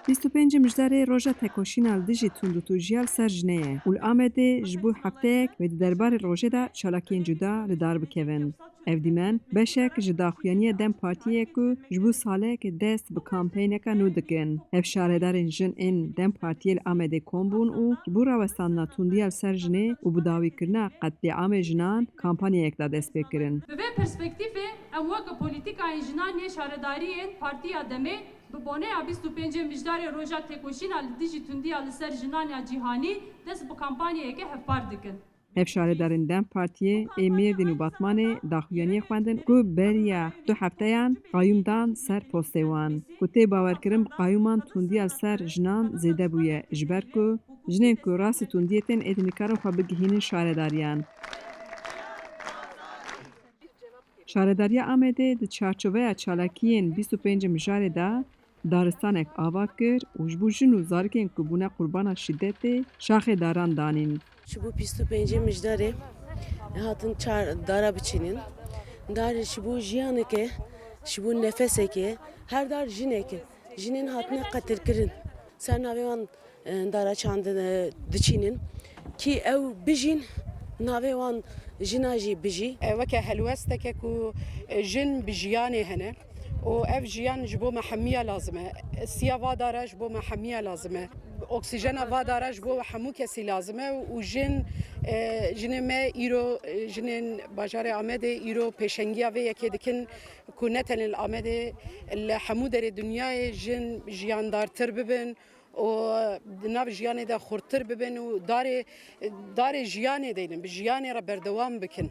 25 مجدار روژا تکوشینا لدیجی تندوتو جیال سر جنه ول آمده جبو هفتهک و دربار روژه دا چالاکین جدا لدار بکوین. اف دیمن بشک جدا خویانی دم پارتیه که جبو ساله که دست به کامپینه که نو دکن. اف شاردارین جن این دم پارتیل آمده کمبون و جبو راوستان تندیال سر جنه و بداوی کرنا قتل عام جنان کامپانیا یک دا دست بکرن. به پرسپکتیف امواج پلیتیکای جنانی شارداری پارتیا دمه ببونه 25 مجدار روژا تکوشین al dijî tundiya li ser jinaniya cîhanî dest bi kampanyayeke hevpar dikin. Ev şaredarên Dem Partiye ê Mêrdîn û Batmanê daxuyaniyê xwendin ku beriya du hefteyan qayûm dan ser postê wan. Ku tê bawerkirin bi qayûman tundiya li ser jinan zêde bûye ji ber ku jinên ku rastî tundiyê tên êdî nikarin xwe bigihînin şaredariyan. Şaredariya Amedê di çarçoveya çalakiyên 25 mijarê da daristanek ava kir û ji bo jin û zarokên ku bûne qurbana şiddetê şaxê daran danîn. Ji bo 25 mijdarê hatin dara biçînin. Dar ji bo jiyaneke, ji bo nefesekê, her dar jinekê. Jinên hatine qetilkirin. Ser navê wan dara çandin diçînin ki ew bijîn navê wan jina jî bijî. Weke helwesteke ku jin bi jiyanê hene. û ev jiyan ji bo me hemiya lazim e. Siya vadara ji bo me hemiya lazim e. Oksijena vadara ji bo hemû kesî lazim e û jinê me îro jinên bajarê Amedê îro pêşengiya vê yekê dikin ku ne tenê li Amedê li hemû derê dunyayê jin jiyandartir bibin û di nav jiyanê de xurttir bibin û darê jiyanê deynin bi jiyanê re berdewam bikin.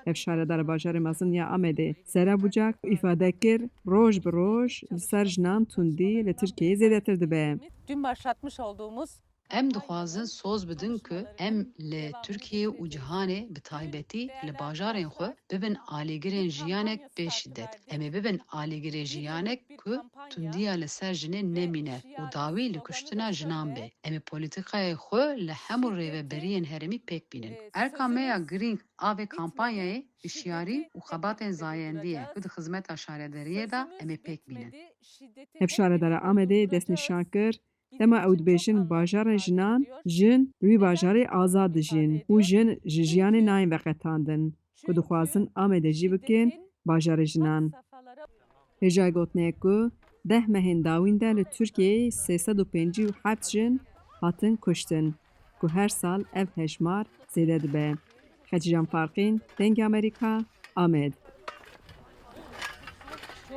Ev şaredara bajarê mezin ya Amedê Zerabûcak îfade kir roj bi roj li ser jinan tundî li Tirkiyeyê zêdetir dibe. Dün başlatmış olduğumuz Em dixwazin soz bidin ku em li Tirkiye û cihanê bi taybetî li bajarên xwe bibin alîgirên jiyanek bê şiddet. Em ê bibin alîgirê jiyanek ku tundiya li ser jinê nemîne û dawî li kuştina jinan be. Em ê polîtîkayê xwe li hemû rêveberiyên herêmî pêk bînin. Erka me ya girîng avê kampanyayê hişyarî û xebatên zayendiyê ku di xizmeta şaredariyê da em ê pêk bînin. Ev şaredara Amedê destnîşan kir dema ew dibêjin bajarên jinan jin li wî bajarê azad dijîn û jin ji jiyanê nayên veqetandin ku dixwazin Amedê jî bikin bajarê jinan. Hêja gotinê ku 10 mehên dawîn de li Tirkiyeyê 357 jin hatin kuştin ku her sal ev hejmar zêde dibe. Xecijan Farqîn, Dengê Amerîka, Amed.